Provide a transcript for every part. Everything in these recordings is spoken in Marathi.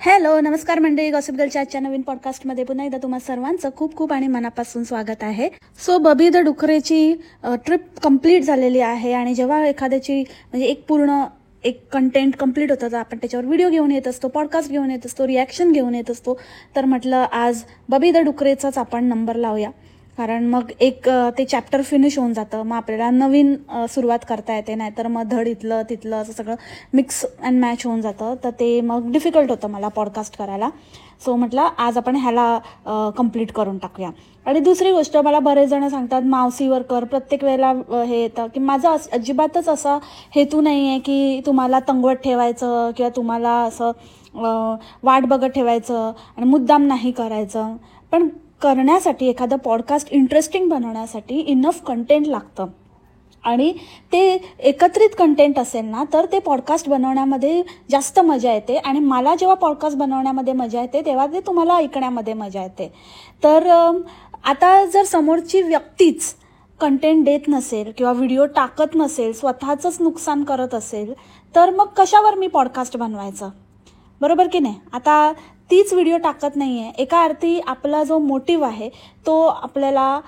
हॅलो, नमस्कार मंडळी. गॉसिप गर्लच्या आजच्या नवीन पॉडकास्टमध्ये पुन्हा एकदा तुम्हा सर्वांचं खूप खूप आणि मनापासून स्वागत आहे. सो बबी द डुकरेची ट्रिप कंप्लीट झालेली आहे आणि जेव्हा एखाद्याची म्हणजे एक कंटेंट कंप्लीट होतं तर आपण त्याच्यावर व्हिडिओ घेऊन येत असतो, पॉडकास्ट घेऊन येत असतो, रिॲक्शन घेऊन येत असतो. तर म्हटलं आज बबी द डुकरेचाच आपण नंबर लावूया, कारण मग ते चॅप्टर फिनिश होऊन जातं. मग आपल्याला नवीन सुरुवात करता येते, नाहीतर मग धड इथलं तिथलं असं सगळं मिक्स अँड मॅच होऊन जातं. तर ते मग डिफिकल्ट होतं मला पॉडकास्ट करायला. सो म्हटलं आज आपण ह्याला कंप्लीट करून टाकूया. आणि दुसरी गोष्ट, मला बरेच जण सांगतात मावशीवर कर. प्रत्येक वेळेला हे येतं की माझा अजिबातच असा हेतू नाही आहे की तुम्हाला तंगवत ठेवायचं किंवा तुम्हाला असं वाट बघत ठेवायचं आणि मुद्दाम नाही करायचं. पण करण्यासाठी एखादं पॉडकास्ट इंटरेस्टिंग बनवण्यासाठी इनफ कंटेंट लागतं आणि ते एकत्रित कंटेंट असेल ना तर ते पॉडकास्ट बनवण्यामध्ये जास्त मजा येते. आणि मला जेव्हा पॉडकास्ट बनवण्यामध्ये मजा येते तेव्हा ते तुम्हाला ऐकण्यामध्ये मजा येते. तर आता जर समोरची व्यक्तीच कंटेंट देत नसेल किंवा व्हिडिओ टाकत नसेल, स्वतःचंच नुकसान करत असेल, तर मग कशावर मी पॉडकास्ट बनवायचं, बरोबर की नाही? आता तीच व्हिडिओ टाकत नाही आहे. एका अर्थी आपला जो मोटिव्ह आहे तो आपल्याला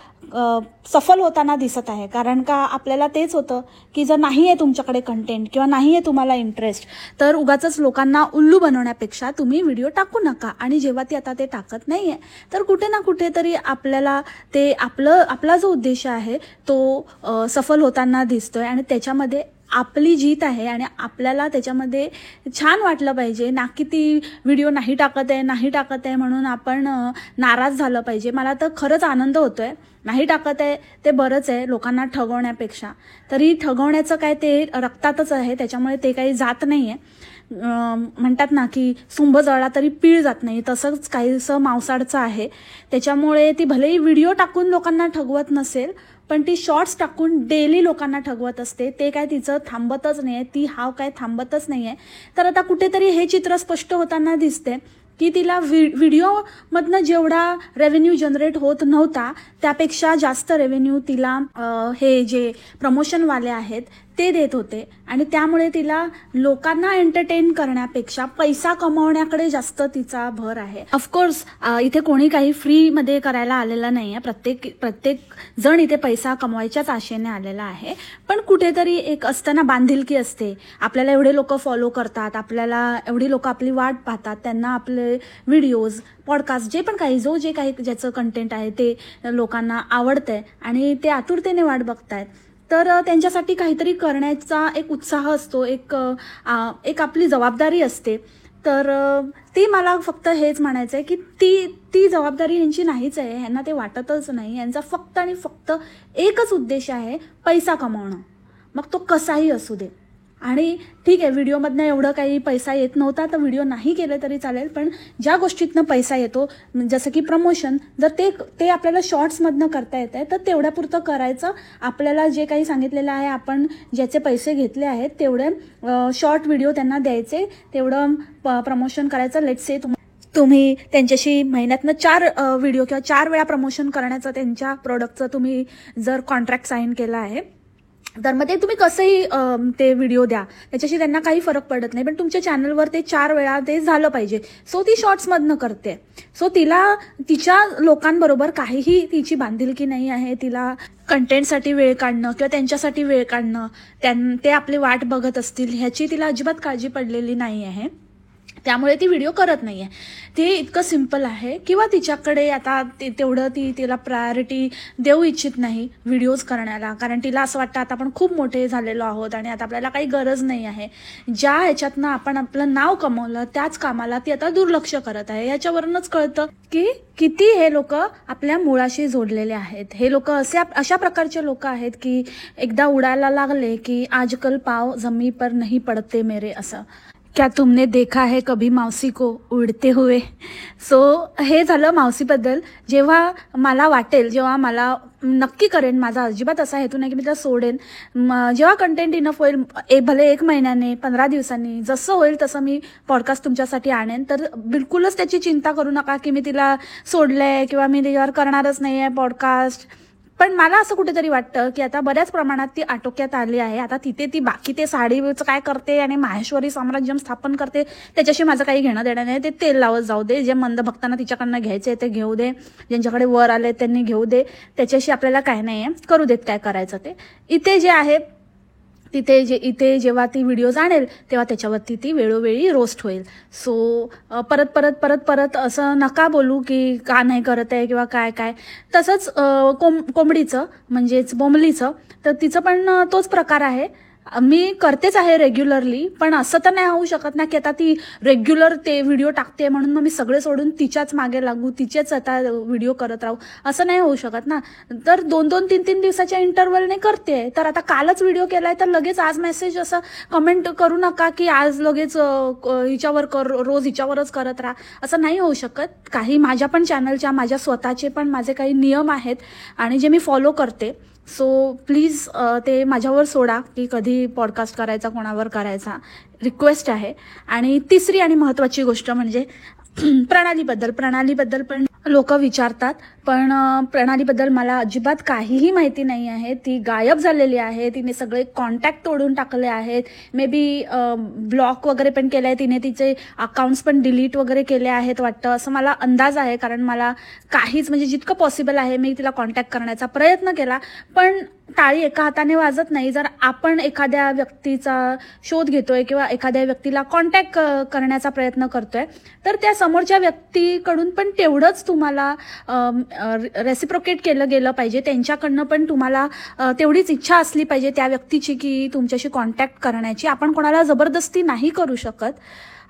सफल होताना दिसत आहे. कारण का आपल्याला तेच होतं की जर नाही आहे तुमच्याकडे कंटेंट किंवा नाही आहे तुम्हाला इंटरेस्ट, तर उगाचच लोकांना उल्लू बनवण्यापेक्षा तुम्ही व्हिडिओ टाकू नका. आणि जेव्हा ती आता ते टाकत नाही आहे तर कुठे ना कुठेतरी आपल्याला ते आपला जो उद्देश आहे तो सफल होताना दिसतोय आणि त्याच्यामध्ये आपली जीत आहे आणि आपल्याला त्याच्यामध्ये छान वाटलं पाहिजे. ना की ती व्हिडिओ नाही टाकत आहे म्हणून आपण नाराज झालं पाहिजे. मला तर खरंच आनंद होतोय. नाही टाकत आहे ते बरंच आहे लोकांना ठगवण्यापेक्षा. तरी ठगवण्याचं काय ते रक्तातच आहे, त्याच्यामुळे ते काही जात नाही आहे. म्हणतात ना की सुंभ जळला तरी पीळ जात नाही, तसंच काहीसं मावसाडचं आहे. त्याच्यामुळे ती भलेही व्हिडिओ टाकून लोकांना ठगवत नसेल, पण ती शॉर्ट्स टाकून डेली लोकांना ठगवत असते. ते काय तिचं थांबतच नाही आहे, ती हाव काय थांबतच नाही आहे. तर आता कुठेतरी हे चित्र स्पष्ट होताना दिसते की तिला व्हिडिओमधनं जेवढा रेव्हेन्यू जनरेट होत नव्हता त्यापेक्षा जास्त रेव्हेन्यू तिला हे जे प्रमोशनवाले आहेत ते देत होते. आणि त्यामुळे तिला लोकांना एंटरटेन करण्यापेक्षा पैसा कमवण्याकडे जास्त तिचा भर आहे. ऑफकोर्स इथे कोणी काही फ्रीमध्ये करायला आलेलं नाही आहे. प्रत्येक जण इथे पैसा कमवायच्याच आशेने आलेला आहे. पण कुठेतरी एक असताना बांधिलकी असते. आपल्याला एवढे लोक फॉलो करतात, आपल्याला एवढी लोक आपली वाट पाहतात, त्यांना आपले व्हिडिओज, पॉडकास्ट जे काही ज्याचं कंटेंट आहे ते लोकांना आवडतंय आणि ते आतुरतेने वाट बघतायत. तर त्यांच्यासाठी काहीतरी करण्याचा एक उत्साह असतो, एक आपली जबाबदारी असते. तर ती मला फक्त हेच म्हणायचं आहे की ती जबाबदारी यांची नाहीच आहे. ह्यांना ते वाटतच नाही. यांचा फक्त आणि फक्त एकच उद्देश आहे, पैसा कमावणं, मग तो कसाही असू दे. आणि ठीक आहे, व्हिडिओमधनं एवढं काही पैसा येत नव्हता तर व्हिडिओ नाही केले तरी चालेल, पण ज्या गोष्टीतनं पैसा येतो जसं की प्रमोशन, जर ते आपल्याला शॉर्ट्समधनं करता येत आहे तर तेवढ्यापुरतं करायचं. आपल्याला जे काही सांगितलेलं आहे, आपण ज्याचे पैसे घेतले आहेत तेवढे शॉर्ट व्हिडिओ त्यांना द्यायचे, तेवढं प्रमोशन करायचं. लेट्स से तुम्ही त्यांच्याशी महिन्यातनं 4 व्हिडिओ किंवा 4 वेळा प्रमोशन करण्याचं त्यांच्या प्रोडक्टचं तुम्ही जर कॉन्ट्रॅक्ट साईन केला आहे तर मग ते तुम्ही कसंही ते व्हिडिओ द्या, त्याच्याशी त्यांना काही फरक पडत नाही. पण तुमच्या चॅनलवर ते 4 वेळा ते झालं पाहिजे. सो ती शॉर्ट्समधनं करते. सो तिला तिच्या लोकांबरोबर काहीही तिची बांधिलकी नाही आहे. तिला कंटेंटसाठी वेळ काढणं किंवा त्यांच्यासाठी वेळ काढणं, ते आपली वाट बघत असतील ह्याची तिला अजिबात काळजी पडलेली नाही आहे. त्यामुळे ती व्हिडिओ करत नाही आहे. ते इतकं सिम्पल आहे. किंवा तिच्याकडे आता तेवढं तिला प्रायोरिटी देऊ इच्छित नाही व्हिडिओज करण्याला, कारण तिला असं वाटतं आता आपण खूप मोठे झालेलो आहोत आणि आता आपल्याला काही गरज नाही आहे. ज्या ह्याच्यातनं आपण आपलं नाव कमवलं त्याच कामाला ती आता दुर्लक्ष करत आहे. याच्यावरूनच कळतं की किती हे लोक आपल्या मुळाशी जोडलेले आहेत. हे लोक अशा प्रकारचे लोक आहेत की एकदा उडायला लागले की आजकल पाव जमी पर नहीं पडते मेरे, असं. क्या तुमने देखा है कभी मावसी को उडते हुए? सो हे झालं मावशीबद्दल. जेव्हा मला वाटेल, जेव्हा मला नक्की करेन, माझा अजिबात असा हेतू नाही की मी त्याला सोडेन. जेव्हा कंटेंट इनफ होईल, भले 1 महिन्याने, 15 दिवसांनी, जसं होईल तसं मी पॉडकास्ट तुमच्यासाठी आणेन. तर बिलकुलच त्याची चिंता करू नका की मी तिला सोडलंय किंवा मी त्याच्यावर करणारच नाही आहे पॉडकास्ट. पण मला असं कुठेतरी वाटतं की आता बऱ्याच प्रमाणात ती आटोक्यात आली आहे. आता तिथे ती बाकी ते साडीचं काय करते आणि माहेश्वरी साम्राज्य स्थापन करते त्याच्याशी माझं काही घेणं देणं नाही. ते तेल लावत जाऊ दे, जे मंद भक्तांना तिच्याकडनं घ्यायचे ते घेऊ दे, ज्यांच्याकडे वर आले त्यांनी घेऊ दे, त्याच्याशी आपल्याला काय नाही आहे, करू देत काय करायचं ते. इथे जे आहे इथे जेव्हा ती व्हिडिओज आणेल तेव्हा त्याच्यावरती ती वेळोवेळी रोस्ट होईल. सो परत असं नका बोलू की का नाही करत आहे किंवा काय. तसंच कोंबडीचं म्हणजेच बोंबलीचं, तर तिचं पण तोच प्रकार आहे. मी करतेच आहे रेग्युलरली, पण असं तर नाही होऊ शकत ना की आता ती रेग्युलर ते व्हिडिओ टाकते म्हणून मग मी सगळे सोडून तिच्याच मागे लागू, तिचेच आता व्हिडिओ करत राहू, असं नाही होऊ शकत ना. तर 2-2, 3-3 दिवसाच्या इंटरव्हलने करते. तर आता कालच व्हिडिओ केलाय तर लगेच आज मेसेज असं कमेंट करू नका की आज लगेच हिच्यावर रोज हिच्यावरच करत राहा, असं नाही होऊ शकत. काही माझ्या पण चॅनलच्या, माझ्या स्वतःचे पण माझे काही नियम आहेत आणि जे मी फॉलो करते. सो प्लीज ते माझ्यावर सोडा की कधी पॉडकास्ट करायचा, कोणावर करायचा, रिक्वेस्ट आहे. आणि तिसरी आणि महत्त्वाची गोष्ट म्हणजे प्रणालीबद्दल पण लोक विचारतात, पण प्रणालीबद्दल मला अजिबात काहीही माहिती नाही आहे. ती गायब झालेली आहे. तिने सगळे कॉन्टॅक्ट तोडून टाकले आहेत. मे बी ब्लॉक वगैरे पण केलं आहे तिने, तिचे अकाउंट्स पण डिलीट वगैरे केले आहेत वाटतं, असं मला अंदाज आहे. कारण मला काहीच म्हणजे जितकं पॉसिबल आहे मी तिला कॉन्टॅक्ट करण्याचा प्रयत्न केला, पण टाळी एका हाताने वाजत नाही. जर आपण एखाद्या व्यक्तीचा शोध घेतोय किंवा एखाद्या व्यक्तीला कॉन्टॅक्ट करण्याचा प्रयत्न करतोय, तर त्या समोरच्या व्यक्तीकडून पण तेवढंच तुम्हाला रेसिप्रोकेट केलं गेलं पाहिजे. त्यांच्याकडनं पण तुम्हाला तेवढीच इच्छा असली पाहिजे त्या व्यक्तीची की तुमच्याशी कॉन्टॅक्ट करण्याची. आपण कोणाला जबरदस्ती नाही करू शकत.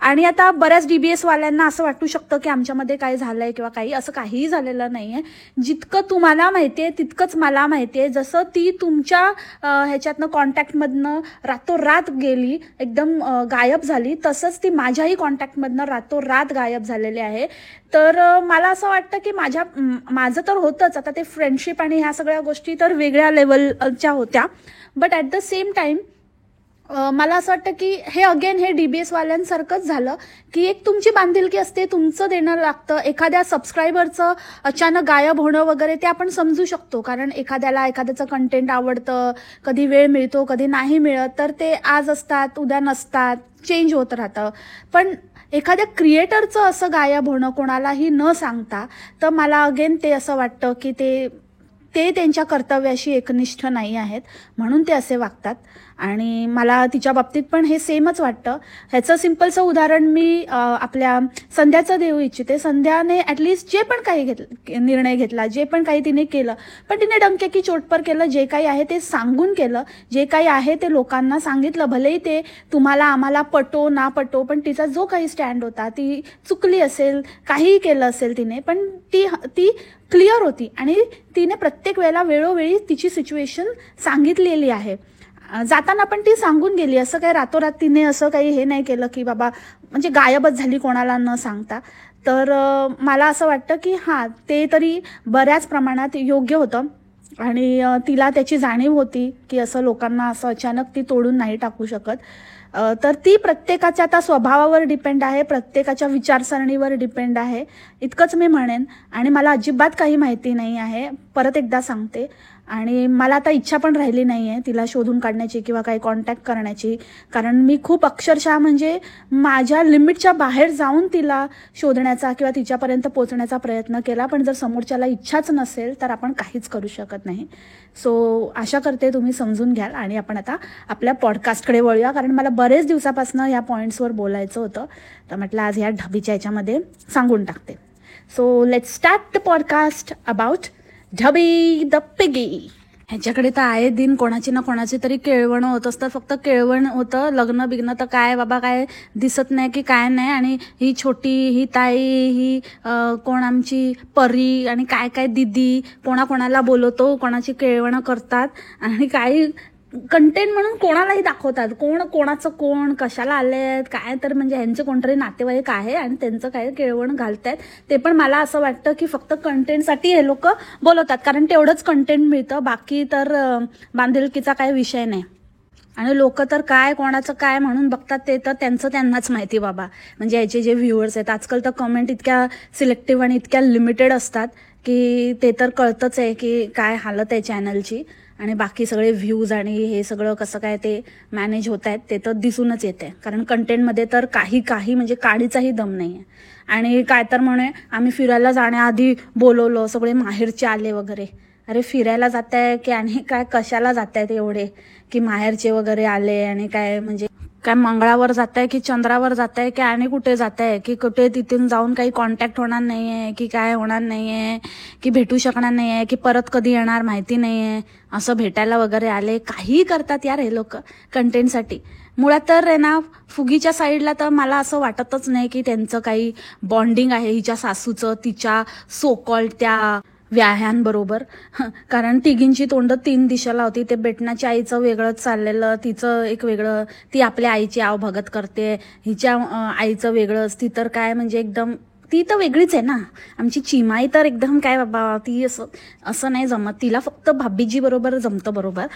आणि आता बऱ्याच DBS वाल्यांना असं वाटू शकतं की आमच्यामध्ये काय झालंय किंवा काही, असं काहीही झालेलं नाहीये. जितकं तुम्हाला माहितीये तितकंच मला माहितीये. जसं ती तुमच्या ह्याच्यातनं कॉन्टॅक्टमधनं रातोरात गेली, एकदम गायब झाली, तसंच ती माझ्याही कॉन्टॅक्टमधनं रातोरात गायब झालेली आहे. तर मला असं वाटतं की माझं तर होतंच. आता ते फ्रेंडशिप आणि ह्या सगळ्या गोष्टी तर वेगळ्या लेवलच्या होत्या, but at the same time मला असं वाटतं की हे DBS वाल्यांसारखंच झालं की एक तुमची बांधिलकी असते, तुमचं देणं लागतं. एखाद्या सबस्क्रायबरचं अचानक गायब होणं वगैरे ते आपण समजू शकतो, कारण एखाद्याचं कंटेंट आवडतं, कधी वेळ मिळतो कधी नाही मिळत, तर ते आज असतात उद्या नसतात, चेंज होत राहतं. पण एखाद्या क्रिएटरचं असं गायब होणं कोणालाही न सांगता, तर मला अगेन ते असं वाटतं की ते त्यांच्या कर्तव्याशी एकनिष्ठ नाही आहेत, म्हणून ते असे वागतात. आणि मला तिच्या बाबतीत पण हे सेमच वाटतं. ह्याचं सिम्पलचं उदाहरण मी आपल्या संध्याचं देऊ इच्छिते. संध्याने ॲटलिस्ट जे पण काही निर्णय घेतला, जे पण काही तिने केलं, पण तिने डंके चोटपर केलं. जे काही आहे ते सांगून केलं, जे काही आहे ते लोकांना सांगितलं. भलेही ते तुम्हाला आम्हाला पटो ना पटो, पण तिचा जो काही स्टँड होता, ती चुकली असेल, काहीही केलं असेल तिने, पण ती क्लिअर होती आणि तिने प्रत्येक वेळेला वेळोवेळी तिची सिच्युएशन सांगितलेली आहे. जाताना पण ती सांगून गेली. असं काही रातोरात तिने असं काही हे नाही केलं की बाबा म्हणजे गायबच झाली कोणाला न सांगता. तर मला असं वाटतं की हां, ते तरी बऱ्याच प्रमाणात योग्य होतं आणि तिला त्याची जाणीव होती की असं लोकांना असं अचानक ती तोडून नाही टाकू शकत. तर ती प्रत्येकाच्या आता स्वभावावर डिपेंड आहे, प्रत्येकाच्या विचारसरणीवर डिपेंड आहे, इतकंच मी म्हणेन. आणि मला अजिबात काही माहिती नाही आहे, परत एकदा सांगते. आणि मला आता इच्छा पण राहिली नाही आहे तिला शोधून काढण्याची किंवा काही कॉन्टॅक्ट करण्याची, कारण मी खूप अक्षरशः म्हणजे माझ्या लिमिटच्या बाहेर जाऊन तिला शोधण्याचा किंवा तिच्यापर्यंत पोहोचण्याचा प्रयत्न केला. पण जर समोरच्याला इच्छाच नसेल तर आपण काहीच करू शकत नाही. सो आशा करते तुम्ही समजून घ्याल आणि आपण आता आपल्या पॉडकास्टकडे वळूया, कारण मला बरेच दिवसापासून ह्या पॉईंट्सवर बोलायचं होतं, तर म्हटलं आज ह्या ढबीच्या ह्याच्यामध्ये सांगून टाकते. So let's start the podcast about Dhabi the piggy. ह्याच्याकडे तर आये दिन कोणाची ना कोणाची तरी केळवणं होत असतात. फक्त केळवण होतं, लग्न बिग्न तर काय बाबा काय दिसत नाही की काय नाही. आणि ही छोटी, ही ताई, ही कोण आमची परी आणि काय काय दिदी, कोणाला बोलवतो, कोणाची केळवणं करतात आणि काही कंटेंट म्हणून कोणालाही दाखवतात. कोण कशाला आले आहेत काय, तर म्हणजे ह्यांचे कोणतरी नातेवाईक आहे आणि त्यांचं काय केळवण घालतायत. ते पण मला असं वाटतं की फक्त कंटेंटसाठी हे लोक बोलवतात, कारण तेवढंच कंटेंट मिळतं, बाकी तर बांधिलकीचा काही विषय नाही. आणि लोक तर काय कोणाचं काय म्हणून बघतात ते तर त्यांचं त्यांनाच माहिती बाबा. म्हणजे याचे जे व्ह्युअर्स आहेत आजकाल तर कमेंट इतक्या सिलेक्टिव्ह आणि इतक्या लिमिटेड असतात की ते तर कळतंच आहे की काय हालत आहे चॅनलची. आणि बाकी सगळे व्ह्यूज आणि हे सगळं कसं काय ते मॅनेज होत आहेत ते तर दिसूनच येते. कारण कंटेंटमध्ये तर काही म्हणजे काडीचाही दम नाही आहे. आणि काय तर म्हणे आम्ही फिरायला जाण्याआधी बोलवलं, सगळे माहेरचे आले वगैरे. अरे फिरायला जात आहे की आणि काय कशाला जात आहेत एवढे की माहेरचे वगैरे आले आणि काय म्हणजे काय मंगळावर जात आहे की चंद्रावर जात आहे की आणि कुठे जात आहे की कुठे तिथून जाऊन काही कॉन्टॅक्ट होणार नाही आहे की काय होणार नाही आहे की भेटू शकणार नाही आहे की परत कधी येणार माहिती नाही आहे असं भेटायला वगैरे आले. काही करतात यार हे लोक कंटेंटसाठी. मुळात तर आहे ना फुगीच्या साईडला तर मला असं वाटतच नाही की त्यांचं काही बॉन्डिंग आहे हिच्या सासूचं तिच्या सोकॉल्ड त्या व्याह्यांबरोबर. कारण तिघींची तोंड 3 दिशेला होती. ते बेटनाच्या आईचं वेगळंच चाललेलं, तिचं एक वेगळं, ती आपल्या आईची आवभगत करते, हिच्या आईचं वेगळंच. ती तर काय म्हणजे एकदम ती तर वेगळीच आहे ना. आमची चिमाई तर एकदम काय बाबा ती असं नाही जमत. तिला फक्त भाभीजी बरोबर जमतं बरोबर.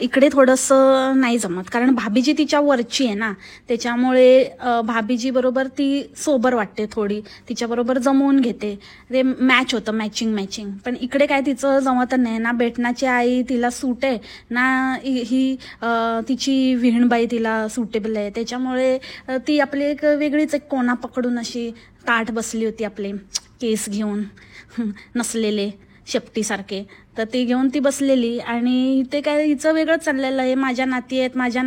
इकडे थोडंसं नाही जमत कारण भाभीजी तिच्या वरची आहे ना. त्याच्यामुळे भाभीजी बरोबर ती सोबर वाटते थोडी, तिच्याबरोबर जमवून घेते, ते मॅच होतं मॅचिंग. पण इकडे काय तिचं जमत नाही ना. बेटनाची आई तिला सूट आहे ना, ही तिची विहीणबाई तिला सुटेबल आहे. त्याच्यामुळे ती आपली एक वेगळीच एक कोणा पकडून अशी ताठ बसली होती आपले केस घेऊन नसलेले शेपटीसारखे. तर ते घेऊन ती बसलेली आणि ते काय हिचं वेगळंच चाललेलं आहे. माझ्या नाती आहेत, माझ्या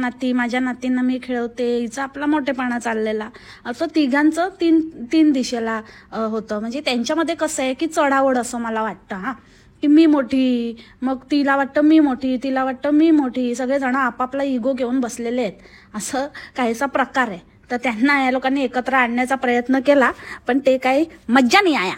नातींना मी खेळवते, हिचा आपला मोठेपणा चाललेला. असं तिघांचं तीन दिशेला होतं. म्हणजे त्यांच्यामध्ये कसं आहे की चढावड असं मला वाटतं की मी मोठी, मग तिला वाटतं मी मोठी, तिला वाटतं मी मोठी, सगळेजण आपापला इगो घेऊन बसलेले आहेत. असं काहीसा प्रकार आहे. तर त्यांना या लोकांनी एकत्र आणण्याचा प्रयत्न केला पण ते काही मज्जा नाही आया.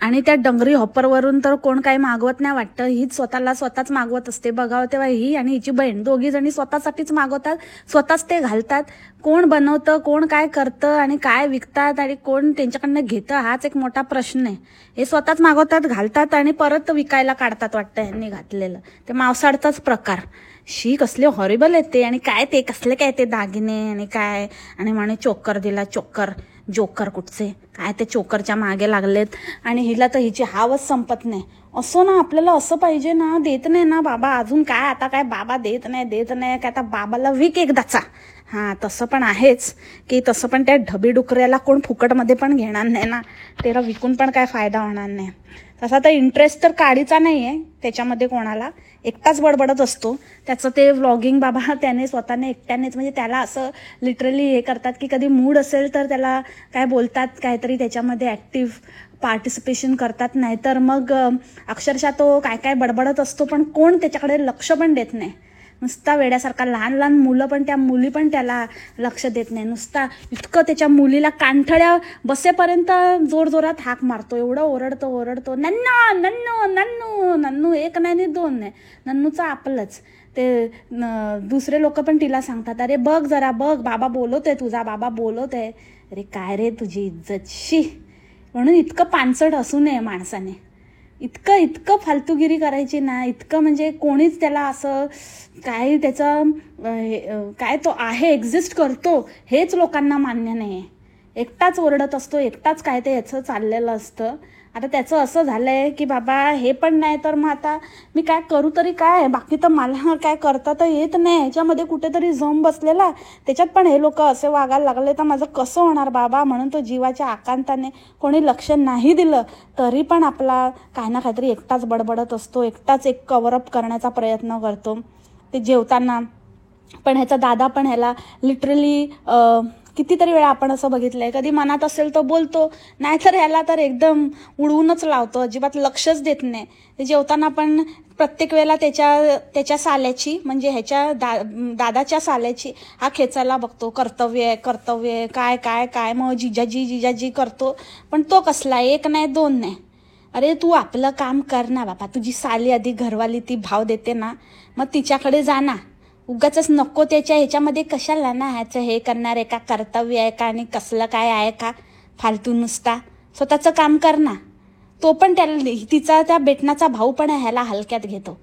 आणि त्या डंगरी हॉपरवरून तर कोण काही मागवत नाही वाटतं. हीच स्वतःच मागवत असते. बघावं तेव्हा ही आणि हिची बहीण दोघी जणी स्वतःसाठीच मागवतात, स्वतःच ते घालतात. कोण बनवतं, कोण काय करतं आणि काय विकतात आणि कोण त्यांच्याकडनं घेतं हाच एक मोठा प्रश्न आहे. हे स्वतःच मागवतात, घालतात आणि परत विकायला काढतात वाटतं यांनी घातलेलं. ते मावसाडचाच प्रकार. शी कसले हॉरिबल आहेत ते. आणि काय ते कसले काय ते दागिने आणि काय, आणि म्हणे चोकर दिला, जोकर कुठचे काय ते चोकरच्या मागे लागलेत. आणि हिला तर हिची हावच संपत नाही. असं ना आपल्याला असं पाहिजे ना, देत नाही ना बाबा अजून काय, आता काय बाबा देत नाही काय, आता बाबाला विक एकदाचा. तसं पण आहेच की तसं पण त्या ढबी डुकऱ्याला कोण फुकटमध्ये पण घेणार नाही ना, त्याला विकून पण काय फायदा होणार नाही. तसा तर इंटरेस्ट तर काडीचा नाही आहे त्याच्यामध्ये कोणाला, एकटाच बडबडत असतो. त्याचं ते व्लॉगिंग बाबा त्याने स्वतःने एकट्यानेच, म्हणजे त्याला असं लिटरली हे करतात की कधी मूड असेल तर त्याला काय बोलतात, काहीतरी त्याच्यामध्ये ॲक्टिव्ह पार्टिसिपेशन करतात. नाहीतर मग अक्षरशः तो काय बडबडत असतो पण कोण त्याच्याकडे लक्ष पण देत नाही. नुसता वेड्यासारखा, लहान मुलं पण, त्या मुली पण त्याला लक्ष देत नाही. नुसता इतकं त्याच्या मुलीला कांठळ्या बसेपर्यंत जोरजोरात हाक मारतो, एवढं ओरडतो नन्नू, एक नाही 2 नाही, नन्नूचं आपलंच. ते दुसरे लोक पण तिला सांगतात, अरे बघ जरा बघ, बाबा बोलवतोय तुझा, बाबा बोलवतोय. अरे काय रे तुझी इज्जतशी. म्हणून इतकं पानसट असू नये माणसाने, इतकं फालतूगिरी करायची ना, इतकं म्हणजे कोणीच त्याला असं काय त्याचं काय तो आहे, एक्झिस्ट करतो हेच लोकांना मान्य नाही. एकटाच ओरडत असतो, एकटाच काय ते याचं चाललेलं असतं. आता त्याचं असं झालंय की बाबा हे पण नाही तर मग आता मी काय करू तरी काय, बाकी तर मला काय करता तर येत नाही, ह्याच्यामध्ये कुठेतरी जम बसलेला, त्याच्यात पण हे लोक असे वागायला लागले तर माझं कसं होणार बाबा. म्हणून तो जीवाच्या आकांताने कोणी लक्ष नाही दिलं तरी पण आपला काय ना काहीतरी एकटाच बडबडत असतो, एकटाच एक कव्हरअप करण्याचा प्रयत्न करतो. ते जेवताना पण ह्याचा दादा पण ह्याला लिटरली कितीतरी वेळा आपण असं बघितलंय, कधी मनात असेल तर बोलतो, नाहीतर ह्याला तर एकदम उडवूनच लावतो, अजिबात लक्षच देत नाही. ते जेवताना पण प्रत्येक वेळेला त्याच्या साल्याची, म्हणजे ह्याच्या दादाच्या साल्याची हा खेचायला बघतो. कर्तव्य आहे, काय मग जिजाजी करतो. पण तो कसला, 1 नाही 2 नाही. अरे तू आपलं काम कर ना बाबा, तुझी साली आधी घरवाली ती भाव देते ना, मग तिच्याकडे जा ना. उगाच नको त्याच्या ह्याच्यामध्ये कशाला ना ह्याचं हे करणार आहे का, कर्तव्य आहे का आणि कसलं काय आहे का, फालतू नुसता स्वतःचं काम कर ना. तो पण तिचा त्या बेटनाचा भाऊ पण ह्याला हलक्यात घेतो.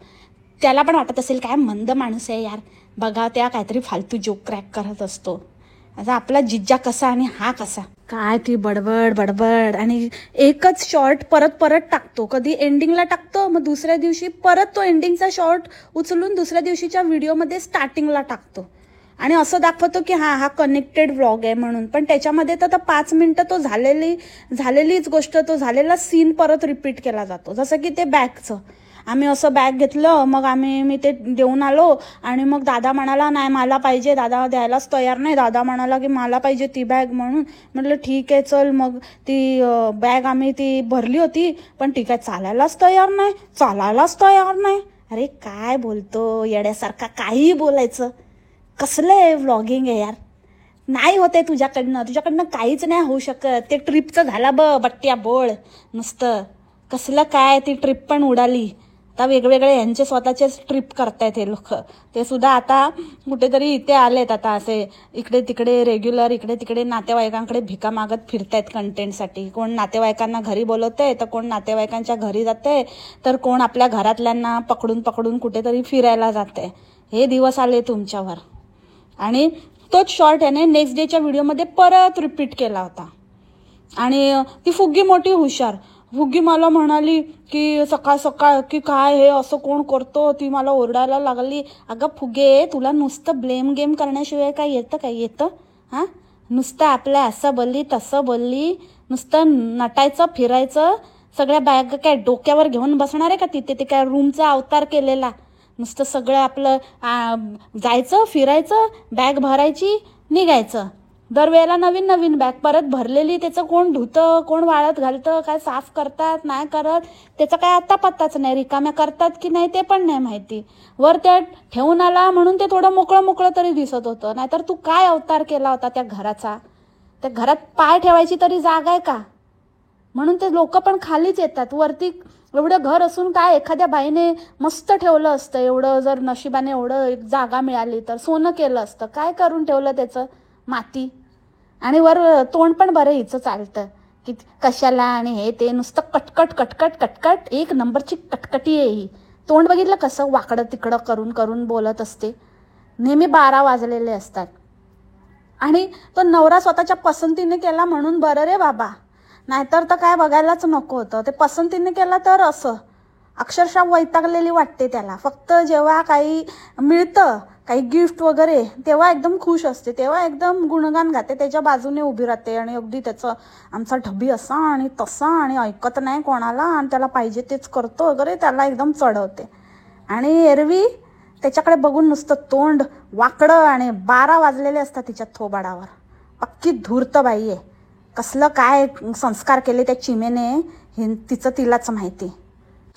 त्याला पण वाटत असेल काय मंद माणूस आहे यार, बघा त्या काहीतरी फालतू जोक क्रॅक करत असतो. आता आपला जिज्जा कसा आणि हा कसा, काय ती बडबड बडबड, आणि एकच शॉर्ट परत परत टाकतो. कधी एंडिंगला टाकतो, मग दुसऱ्या दिवशी परत तो एंडिंगचा शॉर्ट उचलून दुसऱ्या दिवशीच्या व्हिडिओमध्ये स्टार्टिंगला टाकतो आणि असं दाखवतो की हा कनेक्टेड व्लॉग आहे म्हणून. पण त्याच्यामध्ये तर 5 मिनिटं तो झालेलीच गोष्ट, तो झालेला सीन परत रिपीट केला जातो. जसं की ते बॅगचं, आम्ही असं बॅग घेतलं, मग मी ते देऊन आलो आणि मग दादा म्हणाला नाही मला पाहिजे, दादा द्यायलाच तयार नाही. दादा म्हणाला की मला पाहिजे ती बॅग, म्हणून म्हटलं ठीक आहे चल. मग ती बॅग आम्ही ती भरली होती, पण ती काय चालायलाच तयार नाही. अरे काय बोलतो येड्यासारखा, काहीही बोलायचं. कसलं आहे व्लॉगिंग आहे यार. नाही होते तुझ्याकडनं काहीच नाही होऊ शकत. ते ट्रिपचं झाला बट्ट्या बोळ नुसतं. कसलं काय, ती ट्रिप पण उडाली. आता वेगवेगळे यांचे स्वतःचेच ट्रिप करतायत हे लोक. ते सुद्धा आता कुठेतरी इथे आलेत, आता असे इकडे तिकडे रेग्युलर इकडे तिकडे नातेवाईकांकडे भिका मागत फिरतायत कंटेंटसाठी. कोण नातेवाईकांना घरी बोलवतंय, तर कोण नातेवाईकांच्या घरी जाते, तर कोण आपल्या घरातल्यांना पकडून कुठेतरी फिरायला जाते. हे दिवस आले तुमच्यावर. आणि तोच शॉर्ट याने नेक्स्ट डेच्या व्हिडिओमध्ये परत रिपीट केला होता. आणि ती फुग्गी मोठी हुशार, फुग्गी मला म्हणाली की सकाळ की काय हे असं कोण करतो, ती मला ओरडायला लागली. अगं फुगे, तुला नुसतं ब्लेम गेम करण्याशिवाय काय येतं हां? नुसतं आपल्या असं बोलली तसं बोलली, नुसतं नटायचं फिरायचं. सगळ्या बॅग काय डोक्यावर घेऊन बसणार आहे का तिथे? ते काय रूमचा अवतार केलेला. नुसतं सगळं आपलं जायचं फिरायचं, बॅग भरायची निघायचं. दरवेळेला नवीन बॅग परत भरलेली, त्याचं कोण धुतं, कोण वाळत घालतं, काय साफ करतात नाही करत, त्याचा काय आता पत्ताच नाही. रिकाम्या करतात की नाही ते पण नाही माहिती. वर त्या ठेवून आला म्हणून ते थोडं मोकळं तरी दिसत होतं. नाहीतर तू काय अवतार केला होता त्या घराचा. त्या घरात पाय ठेवायची तरी जागा आहे का? म्हणून ते लोक पण खालीच येतात. वरती एवढं घर असून काय एखाद्या बाईने मस्त ठेवलं असतं, एवढं जर नशिबाने एवढं एक जागा मिळाली तर सोनं केलं असतं. काय करून ठेवलं त्याचं? माती. आणि वर तोंड पण बरं हिचं चालतं की कशाला आणि हे ते नुसतं कटकट. एक नंबरची कटकटी आहे ही. तोंड बघितलं कसं वाकडं तिकडं करून बोलत असते. नेहमी 12 वाजलेले असतात. आणि तो नवरा स्वतःच्या पसंतीने केला म्हणून बरं रे बाबा, नाहीतर तर काय बघायलाच नको होतं. ते पसंतीने केला तर असं अक्षरशः वैतागलेली वाटते त्याला. फक्त जेव्हा काही मिळतं, काही गिफ्ट वगैरे, तेव्हा एकदम खुश असते, तेव्हा एकदम गुणगान गाते, त्याच्या बाजूने उभी राहते आणि अगदी त्याचं आमचा ढबी असा आणि तसा आणि ऐकत नाही कोणाला आणि त्याला पाहिजे तेच करतो वगैरे, त्याला एकदम चढवते. आणि एरवी त्याच्याकडे बघून नुसतं तोंड वाकडं आणि 12 वाजलेले असतात तिच्या थोबाडावर. पक्की धूर्त बाई आहे. कसलं काय संस्कार केले त्या चिमेने हे तिचं तिलाच माहिती.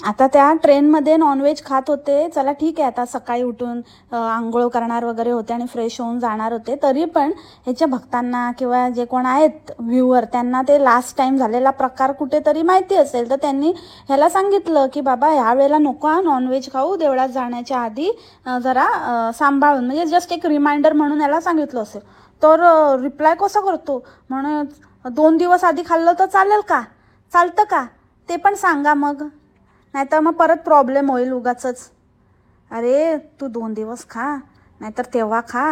आता त्या ट्रेनमध्ये नॉनव्हेज खात होते. चला ठीक आहे, आता सकाळी उठून आंघोळ करणार वगैरे होते आणि फ्रेश होऊन जाणार होते. तरी पण ह्याच्या भक्तांना किंवा जे कोण आहेत व्ह्यूअर, त्यांना ते लास्ट टाइम झालेला प्रकार कुठेतरी माहिती असेल, तर त्यांनी ह्याला सांगितलं की बाबा ह्या वेळेला नको नॉनव्हेज खाऊ, देवळात जाण्याच्या आधी जरा सांभाळून, म्हणजे जस्ट एक रिमाइंडर म्हणून याला सांगितलं असेल. तर रिप्लाय कसा करतो, म्हणून 2 दिवस आधी खाल्लं तर चालेल का? चालतं का? ते पण सांगा मग, नाहीतर मग परत प्रॉब्लेम होईल उगाचच. अरे तू 2 दिवस खा, नाहीतर तेव्हा खा,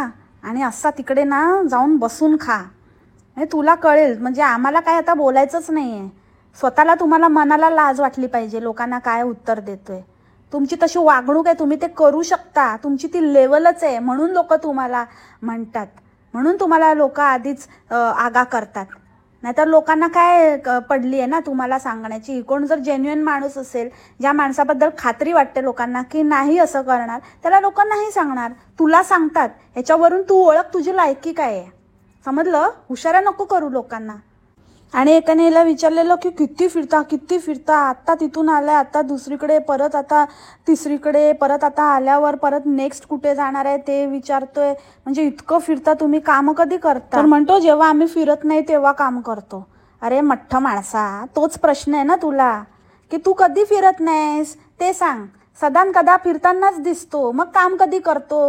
आणि असा तिकडे ना जाऊन बसून खा. हे तुला कळेल. म्हणजे आम्हाला काय आता बोलायचंच नाही आहे. स्वतःला तुम्हाला मनाला लाज वाटली पाहिजे लोकांना काय उत्तर देतोय. तुमची तशी वागणूक आहे, तुम्ही ते करू शकता, तुमची ती लेवलच आहे, म्हणून लोक तुम्हाला म्हणतात, म्हणून तुम्हाला लोक आधीच आगा करतात. नाहीतर लोकांना काय पडली आहे ना तुम्हाला सांगण्याची. कोण जर जेन्युइन माणूस असेल, ज्या माणसाबद्दल खात्री वाटते लोकांना की नाही असं करणार, त्याला लोक नाही सांगणार, तुला सांगतात. ह्याच्यावरून तू ओळख तुझी लायकी काय आहे. समजलं? हुशारा नको करू लोकांना. आणि एकाने हिला विचारलेलं की किती फिरता, आत्ता तिथून आलाय, आता दुसरीकडे, परत आता तिसरीकडे, परत आता आल्यावर परत नेक्स्ट कुठे जाणार आहे ते विचारतोय. म्हणजे इतकं फिरता तुम्ही, काम कधी करता? तर म्हणतो जेव्हा आम्ही फिरत नाही तेव्हा काम करतो. अरे मठ्ठ माणसा, तोच प्रश्न आहे ना तुला की तू कधी फिरत नाहीस ते सांग. सदान कदा फिरतानाच दिसतो, मग काम कधी करतो?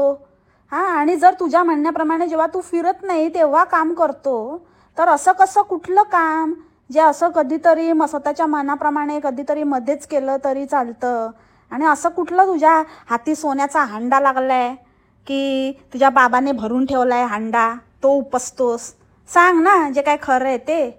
आणि जर तुझ्या म्हणण्याप्रमाणे जेव्हा तू फिरत नाही तेव्हा काम करतो, तर असं कसं कुठलं काम जे असं कधीतरी स्वतःच्या मनाप्रमाणे कधीतरी मध्येच केलं तरी चालतं? आणि असं कुठलं तुझ्या हाती सोन्याचा हांडा लागलाय की तुझ्या बाबाने भरून ठेवलाय हांडा, तो उपसतोस? सांग ना जे काय खरं आहे ते.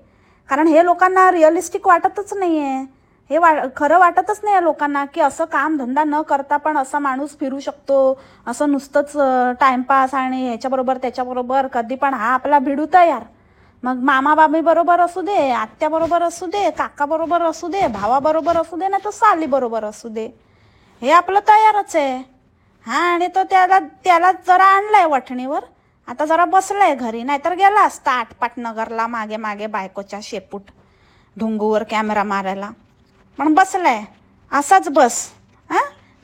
कारण हे लोकांना रिअलिस्टिक वाटतच नाही आहे. हे खरं वाटतच नाही आहे लोकांना की असं काम धंदा न करता पण असा माणूस फिरू शकतो, असं नुसतंच टाइमपास आणि ह्याच्याबरोबर त्याच्याबरोबर कधी पण हा आपला भिडू तयार. मग मामा बाबी बरोबर असू दे, आत्या बरोबर असू दे, काका बरोबर असू दे, भावा बरोबर असू दे, नाही तर साली बरोबर असू दे, हे आपलं तयारच आहे. आणि तो त्याला जरा आणलाय वठणीवर, आता जरा बसलाय घरी, नाहीतर गेला असता आटपाट नगरला मागे मागे बायकोच्या शेपूट ढोंगूवर कॅमेरा मारायला. पण बसलाय असाच बस.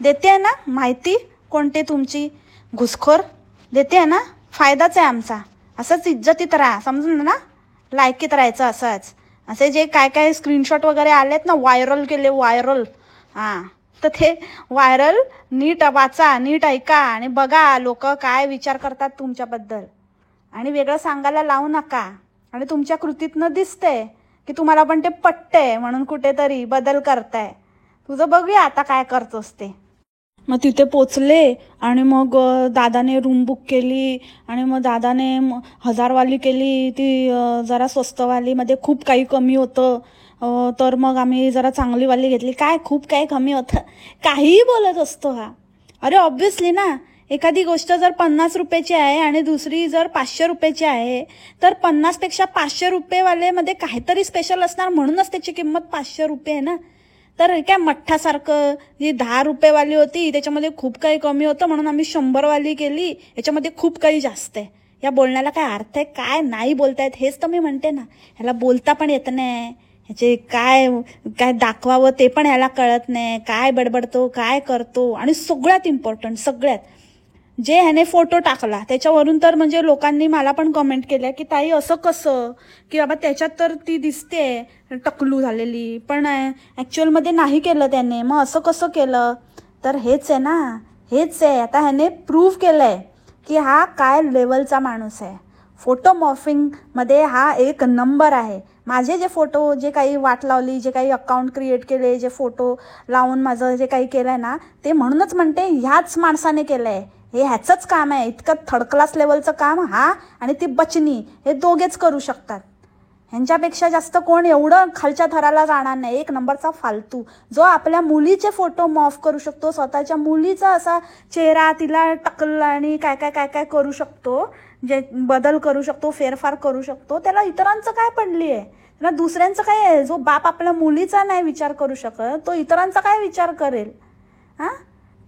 देते ना माहिती कोणते तुमची घुसखोर, देते ना, फायदाच आहे आमचा. असंच इज्जतीत राहा, समजून ना, लायकीत राहायचं असंच. असे जे काय काय स्क्रीनशॉट वगैरे आलेत ना, व्हायरल केले, व्हायरल, तर ते व्हायरल नीट वाचा, नीट ऐका आणि बघा लोक काय विचार करतात तुमच्याबद्दल. आणि वेगळं सांगायला लावू नका. आणि तुमच्या कृतीतनं दिसतंय की तुम्हाला पण ते पटतंय, म्हणून कुठेतरी बदल करताय. तुझं बघूया आता काय करतोस ते. मग तिथे पोचले आणि मग दादाने रूम बुक केली आणि मग दादाने 1000 वाली केली, ती जरा स्वस्तवाली, मध्ये खूप काही कमी होतं. तर मग आम्ही जरा चांगलीवाली घेतली. काय खूप काही कमी होतं, काहीही बोलत असतो हा. अरे ऑब्व्हियसली ना, एखादी गोष्ट जर 50 रुपयाची आहे आणि दुसरी जर 500 रुपयाची आहे, तर 50पेक्षा 500 रुपयेवालेमध्ये काहीतरी स्पेशल असणार, म्हणूनच त्याची किंमत 500 रुपये आहे ना. तर काय मठ्ठासारखं जी 10 रुपयेवाली होती त्याच्यामध्ये खूप काही कमी होतं, म्हणून आम्ही 100 वाली केली, याच्यामध्ये खूप काही जास्त आहे. या बोलण्याला काय अर्थ आहे? काय नाही बोलतायत हेच तर मी म्हणते ना. ह्याला बोलता पण येत नाही, ह्याचे काय काय दाखवावं ते पण ह्याला कळत नाही, काय बडबडतो काय करतो. आणि सगळ्यात इम्पॉर्टंट, सगळ्यात जे ह्याने फोटो टाकला त्याच्यावरून तर म्हणजे लोकांनी मला पण कमेंट केल्या की ताई असं कसं, की बाबा त्याच्यात तर ती दिसते टकलू झालेली, पण ॲक्च्युअलमध्ये नाही केलं त्याने, मग असं कसं केलं? तर हेच आहे ना, हेच आहे. आता ह्याने प्रूव्ह केलंय की हा काय लेवलचा माणूस आहे. फोटो मॉर्फिंगमध्ये हा एक नंबर आहे. माझे जे फोटो, जे काही वाट लावली, जे काही अकाउंट क्रिएट केले, जे फोटो लावून माझं जे काही केलंय ना, ते म्हणूनच म्हणते ह्याच माणसाने केलंय. हे ह्याचंच काम आहे. इतकं थर्ड क्लास लेवलचं काम हा आणि ती बचनी हे दोघेच करू शकतात. ह्यांच्यापेक्षा जास्त कोण एवढं खालच्या थराला जाणार नाही. एक नंबरचा फालतू जो आपल्या मुलीचे फोटो मॉर्फ करू शकतो, स्वतःच्या मुलीचा असा चेहरा तिला टकल आणि काय काय काय काय करू शकतो, जे बदल करू शकतो, फेरफार करू शकतो, त्याला इतरांचं काय पडली आहे? त्याला दुसऱ्यांचं काय आहे? जो बाप आपल्या मुलीचा नाही विचार करू शकत, तो इतरांचा काय विचार करेल?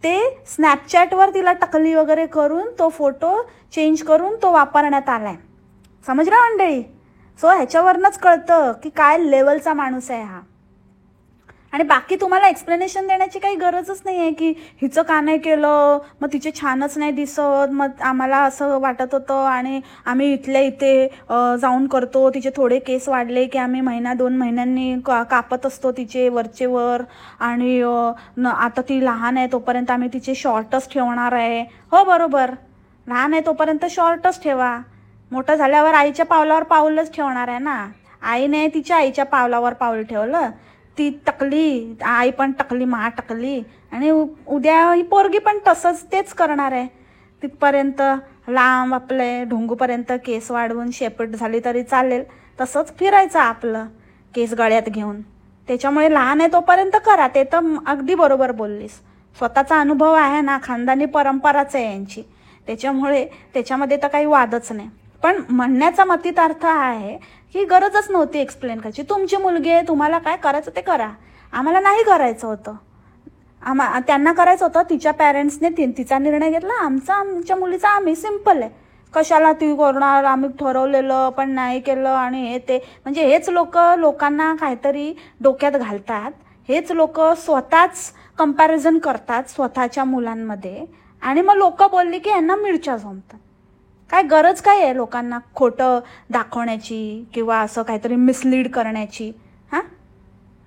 ते स्नॅपचॅटवर तिला टकली वगैरे करून तो फोटो चेंज करून तो वापरण्यात आलाय. समजलं मंडळी? सो ह्याच्यावरनंच कळतं की काय लेवलचा माणूस आहे हा. आणि बाकी तुम्हाला एक्सप्लेनेशन देण्याची काही गरजच नाही आहे की हिचं का नाही केलं, मग तिचे छानच नाही दिसत, मग आम्हाला असं वाटत होतं आणि आम्ही इथल्या इथे जाऊन करतो, तिचे थोडे केस वाढले की आम्ही 1-2 महिन्यांनी कापत असतो तिचे वरचे वर, आणि आता ती लहान आहे तोपर्यंत आम्ही तिचे शॉर्टच ठेवणार आहे. हो बरोबर, लहान आहे तोपर्यंत शॉर्टच ठेवा, मोठं झाल्यावर आईच्या पावलावर पाऊलच ठेवणार आहे ना. आईने तिच्या आईच्या पावलावर पाऊल ठेवलं, ती टकली, आई पण टकली, मा टकली, आणि उद्या ही पोरगी पण तसंच तेच करणार आहे. तिथपर्यंत लांब आपले ढोंगूपर्यंत केस वाढवून शेपट झाली तरी चालेल, तसंच फिरायचं आपलं केस गळ्यात घेऊन. त्याच्यामुळे लहान आहे तोपर्यंत करा, ते तर अगदी बरोबर बोललीस. स्वतःचा अनुभव आहे ना, खानदानी परंपराच आहे यांची, त्याच्यामुळे त्याच्यामध्ये तर काही वादच नाही. पण म्हणण्याचा मतितार्थ आहे की गरजच नव्हती एक्सप्लेन करायची. तुमची मुलगी आहे, तुम्हाला काय करायचं ते करा, आम्हाला नाही करायचं होतं. त्यांना करायचं होतं, तिच्या पॅरेंट्सने तिचा निर्णय घेतला, आमच्या मुलीचा आम्ही, सिम्पल आहे. कशाला ती करणार, आम्ही ठरवलेलं पण नाही केलं आणि हे ते. म्हणजे हेच लोकांना काहीतरी डोक्यात घालतात, हेच लोक स्वतःच कंपॅरिझन करतात स्वतःच्या मुलांमध्ये, आणि मग लोक बोलली की यांना मिरच्या जमतात. काय गरज काय आहे लोकांना खोटं दाखवण्याची किंवा असं काहीतरी मिसलीड करण्याची?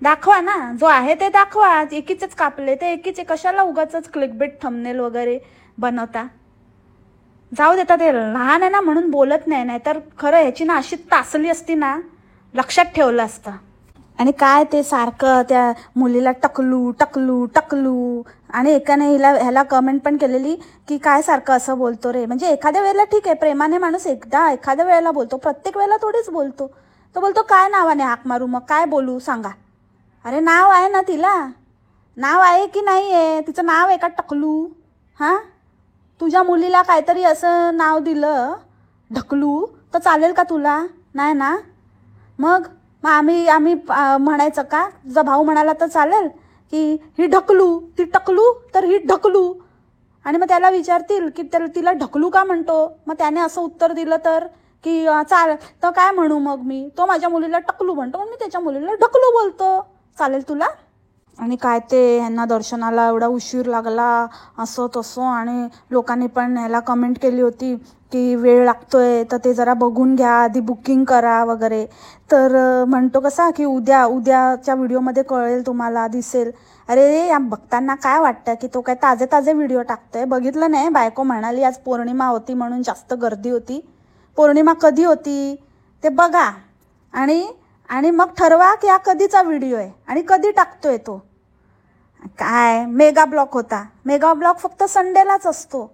दाखवा ना, जो आहे ते दाखवा. एकीचेच कापले ते एकीचे, कशाला उगाच क्लिकबेट थंबनेल वगैरे बनवता? जाऊ देता, ते लहान आहे ना म्हणून बोलत नाही, नाहीतर खरं ह्याची ना अशी तासली असती ना, लक्षात ठेवलं असतं. आणि काय ते सारखं त्या मुलीला टकलू टकलू टकलू, आणि एकाने ह्याला कमेंट पण केलेली की काय सारखं असं बोलतो रे. म्हणजे एखाद्या वेळेला ठीक आहे, प्रेमाने माणूस एखाद्या वेळेला बोलतो, प्रत्येक वेळेला थोडीच बोलतो. तो बोलतो काय नावाने हाक मारू, मग काय बोलू सांगा. अरे नाव आहे ना तिला, नाव आहे की नाही आहे, तिचं नाव आहे का टकलू. हां, तुझ्या मुलीला काहीतरी असं नाव दिलं ढकलू तर चालेल का तुला? नाही ना. मग आम्ही म्हणायचं का? तुझा भाऊ म्हणाला तर चालेल की ही ढकलू, ती टकलू तर ही ढकलू. आणि मग त्याला विचारतील की तिला ढकलू का म्हणतो, मग त्याने असं उत्तर दिलं तर की चाल तर काय म्हणू मग मी, तो माझ्या मुलीला टकलू म्हणतो, मग मी त्याच्या मुलीला ढकलू बोलतो, चालेल तुला? आणि काय ते ह्यांना दर्शनाला एवढा उशीर लागला असं तसं. आणि लोकांनी पण ह्याला कमेंट केली होती की वेळ लागतोय तर ते जरा बघून घ्या, आधी बुकिंग करा वगैरे. तर म्हणतो कसा की उद्याच्या व्हिडिओमध्ये कळेल तुम्हाला, दिसेल. अरे या भक्तांना काय वाटतं की तो काय ताजे व्हिडिओ टाकतोय? बघितलं नाही, बायको म्हणाली आज पौर्णिमा होती म्हणून जास्त गर्दी होती. पौर्णिमा कधी होती ते बघा आणि मग ठरवा की हा कधीचा व्हिडिओ आहे आणि कधी टाकतोय तो. काय मेगा ब्लॉक होता, मेगा ब्लॉक फक्त संडेलाच असतो.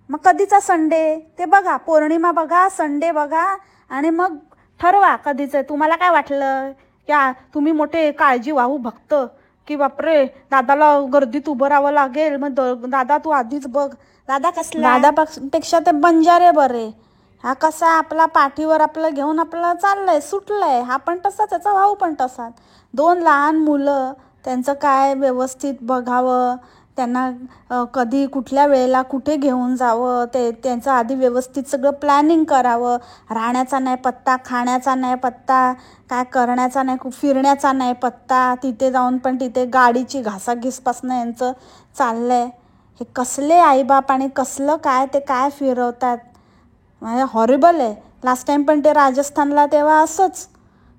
मग कधीचा संडे ते बघा, पौर्णिमा बघा, संडे बघा आणि मग ठरवा कधीचं. तुम्हाला काय वाटलं या तुम्ही मोठे काळजी वाहू भक्त की बापरे दादाला गर्दीत उभं राहावं लागेल, मग दादा तू आधीच बघ. दादा कसला? दादापेक्षा ते बंजारे बरे. हा कसा आपला पाठीवर आपलं घेऊन आपलं चाललंय, सुटलंय. हा पण तसाच, त्याचा भाऊ पण तसाच. 2 लहान मुलं, त्यांचं काय व्यवस्थित बघावं, त्यांना कधी कुठल्या वेळेला कुठे घेऊन जावं, त्यांचं आधी व्यवस्थित सगळं प्लॅनिंग करावं. राहण्याचा नाही पत्ता, खाण्याचा नाही पत्ता, काय करण्याचा नाही, फिरण्याचा नाही पत्ता. तिथे जाऊन पण तिथे गाडीची घासाघीसपासनं यांचं चाललंय. हे कसले आईबाप आणि कसलं काय ते काय फिरवतात, म्हणजे हॉरिबल आहे. लास्ट टाइम पण ते राजस्थानला तेव्हा असंच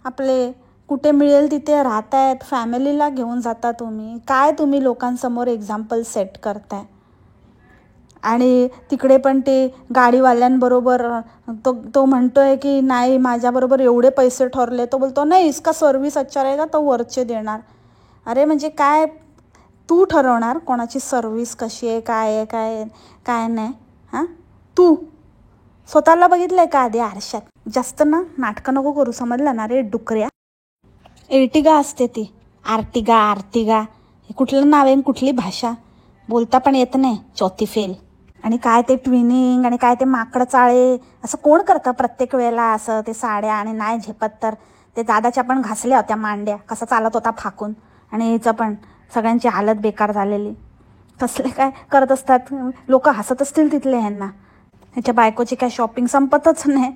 आपले कुठे मिळेल तिथे राहतायत, फॅमिलीला घेऊन जाता तुम्ही. काय तुम्ही लोकांसमोर एक्झाम्पल सेट करताय. आणि तिकडे पण ते गाडीवाल्यांबरोबर तो म्हणतोय की नाही माझ्याबरोबर एवढे पैसे ठरले. तो बोलतो नाही इसका सर्व्हिस अच्छा रहेगा तो वरचे देणार. अरे म्हणजे काय तू ठरवणार कोणाची सर्व्हिस कशी आहे, काय नाही. हां, तू स्वतःला बघितलंय का आधी आरशात? जास्त ना नाटकं नको करू, समजलं ना रे डुकऱ्या. एर्टिगा असते ती, आर्टिगा. हे कुठलं नाव आहे, कुठली भाषा, बोलता पण येत नाही, चौथी फेल. आणि काय ते ट्विनिंग आणि काय ते माकड चाळे, असं कोण करतं प्रत्येक वेळेला असं ते साड्या. आणि नाही झेपत तर ते दादाच्या पण घासल्या होत्या मांड्या, कसा चालत होता फाकून. आणि हिचं पण सगळ्यांची हालत बेकार झालेली. कसले काय करत असतात लोक, हसत असतील तिथले ह्यांना. ह्याच्या बायकोची काय शॉपिंग संपतच नाही.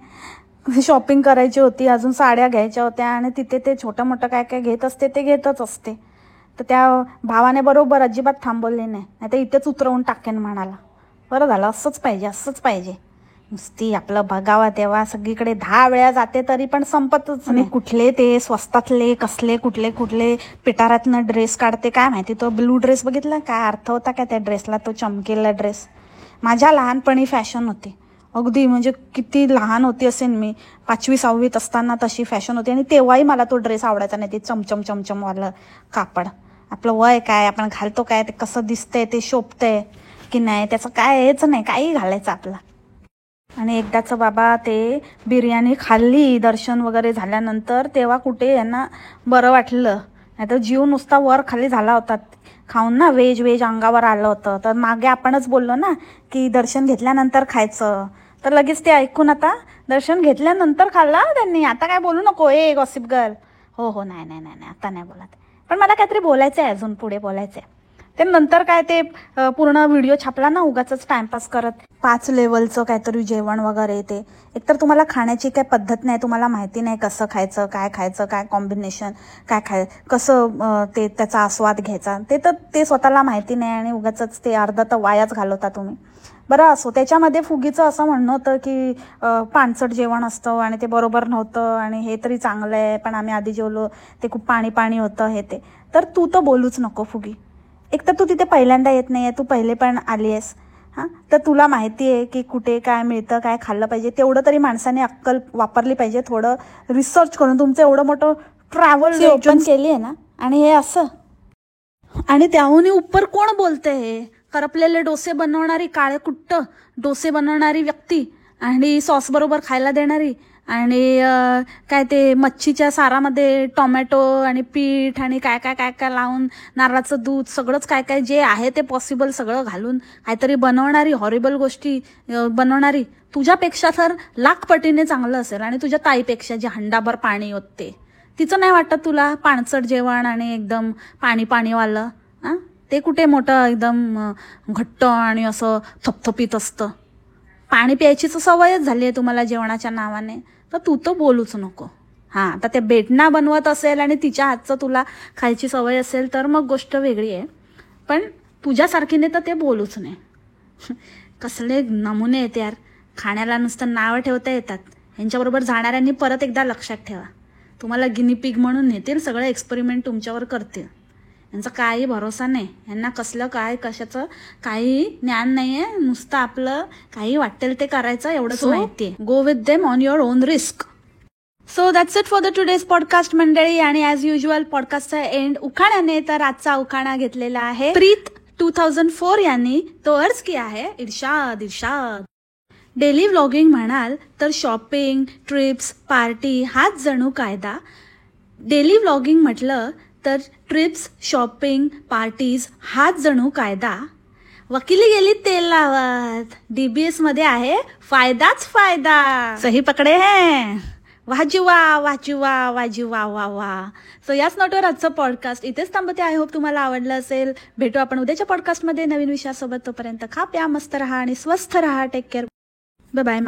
शॉपिंग करायची होती, अजून साड्या घ्यायच्या होत्या आणि तिथे ते छोटं मोठं काय घेत असते ते घेतच असते. तर त्या भावाने बरोबर अजिबात थांबवले नाही तर इथेच उतरवून टाकेन म्हणाला. बरं झालं, असंच पाहिजे. नुसती आपलं बघावा तेव्हा सगळीकडे 10 वेळा जाते तरी पण संपतच नाही. कुठले ते स्वस्तातले कसले कुठले पिटारातनं ड्रेस काढते काय माहिती. तो ब्लू ड्रेस बघितला, काय अर्थ होता काय त्या ड्रेसला, तो चमकेला ड्रेस. माझ्या लहानपणी फॅशन होती अगदी, म्हणजे किती लहान होती असेल मी, 5वी-6वीत असताना तशी फॅशन होती. आणि तेव्हाही मला तो ड्रेस आवडायचा नाही. ते चमचमवालं कापड. आपलं वय काय, आपण घालतो काय, ते कसं दिसतंय, ते शोभतंय की नाही, त्याचं काय हेच नाही, काही घालायचं आपलं. आणि एकदाचं बाबा ते बिर्याणी खाल्ली दर्शन वगैरे झाल्यानंतर, तेव्हा कुठे यांना बरं वाटलं. नाही तर जीव नुसता वर खाली झाला होता खाऊन ना. वेज अंगावर आलं होतं. तर मागे आपणच बोललो ना की दर्शन घेतल्यानंतर खायचं, तर लगेच ते ऐकून आता दर्शन घेतल्यानंतर खाल्ला त्यांनी. आता काय बोलू नको ए गॉसिप गर्ल. हो नाही आता नाही बोलत, पण मला काहीतरी बोलायचं आहे, अजून पुढे बोलायचं आहे. ते नंतर काय ते पूर्ण व्हिडिओ छापला ना उगाच टाइमपास करत. 5 लेवलचं काहीतरी जेवण वगैरे. ते एकतर तुम्हाला खाण्याची काही पद्धत नाही, तुम्हाला माहिती नाही कसं खायचं, काय कॉम्बिनेशन, कसं ते त्याचा आस्वाद घ्यायचा, ते स्वतःला माहिती नाही. आणि उगाच ते अर्धा तर वायाच घालवता तुम्ही. बरं असो, त्याच्यामध्ये फुगीचं असं म्हणणं होतं की पानसट जेवण असतं आणि ते बरोबर नव्हतं आणि हे तरी चांगलं आहे, पण आम्ही आधी जेवलो ते खूप पाणी होतं हे ते. तर तू तर बोलूच नको फुगी. एक तर तू तिथे पहिल्यांदा येत नाही आहे, तू पहिले पण आली आहेस. हां, तर तुला माहिती आहे की कुठे काय मिळतं, काय खाल्लं पाहिजे. तेवढं तरी माणसाने अक्कल वापरली पाहिजे, थोडं रिसर्च करून. तुमचं एवढं मोठं ट्रॅव्हल ओपन केली आहे ना, आणि हे असं आणि त्याहूनही उपर कोण बोलते हे करपलेले डोसे बनवणारी, काळे कुट्ट डोसे बनवणारी व्यक्ती आणि सॉस बरोबर खायला देणारी आणि काय ते मच्छीच्या सारामध्ये टोमॅटो आणि पीठ आणि काय काय काय काय लावून नारळाचं दूध सगळंच काय काय जे आहे ते पॉसिबल सगळं घालून काहीतरी बनवणारी, हॉरिबल गोष्टी बनवणारी तुझ्यापेक्षा तर लाख पटीने चांगलं असेल. आणि तुझ्या ताईपेक्षा जे हंडाभर पाणी ओतते तिचं नाही वाटत तुला पाणचट जेवण आणि एकदम पाणी पाणीवालं? ते कुठे मोठं एकदम घट्ट आणि असं थपथपीत असतं. पाणी प्यायचीच सवयच झाली आहे तुम्हाला जेवणाच्या नावाने, तर तू तर बोलूच नको. हां, तर ते बेटना बनवत असेल आणि तिच्या हातचं तुला खायची सवय असेल तर मग गोष्ट वेगळी आहे, पण तुझ्यासारखीने तर ते बोलूच नाही. कसले नमुने आहेत यार, खाण्याला नुसतं नावं ठेवता येतात. यांच्याबरोबर जाणाऱ्यांनी परत एकदा लक्षात ठेवा, तुम्हाला गिनीपिग म्हणून नेतील, सगळं एक्सपेरिमेंट तुमच्यावर करतील. यांचा काही भरोसा नाही. यांना कसलं काय कशाचं काही ज्ञान नाही आहे, नुसतं आपलं काही वाटेल ते करायचं एवढंच माहिती आहे. Go with them on your on risk. So that's it for the today's podcast मंडळी. आणि ॲज युजल पॉडकास्टचा एंड उखाण्याने, तर आजचा उखाणा घेतलेला आहे प्रीत 2004 यांनी. तो अर्ज किया है इर्शाद इर्शाद. डेली व्लॉगिंग म्हणाल तर शॉपिंग, ट्रिप्स, पार्टी हाच जणू कायदा. डेली व्लॉगिंग म्हटलं तर ट्रिप्स, शॉपिंग, पार्टीज हाच जणू कायदा. वकिली गेली तेल लावत, DBS मध्ये आहे फायदाच फायदा. सही पकडे है. वाजुवा वाजुवा वाजुवा वा वा. सो याच नोटवर आजचं पॉडकास्ट इथेच थांबते. आय होप तुम्हाला आवडलं असेल. भेटू आपण उद्याच्या पॉडकास्टमध्ये नवीन विषयासोबत. तोपर्यंत खा प्या, मस्त रहा आणि स्वस्थ रहा. Take care. Bye bye.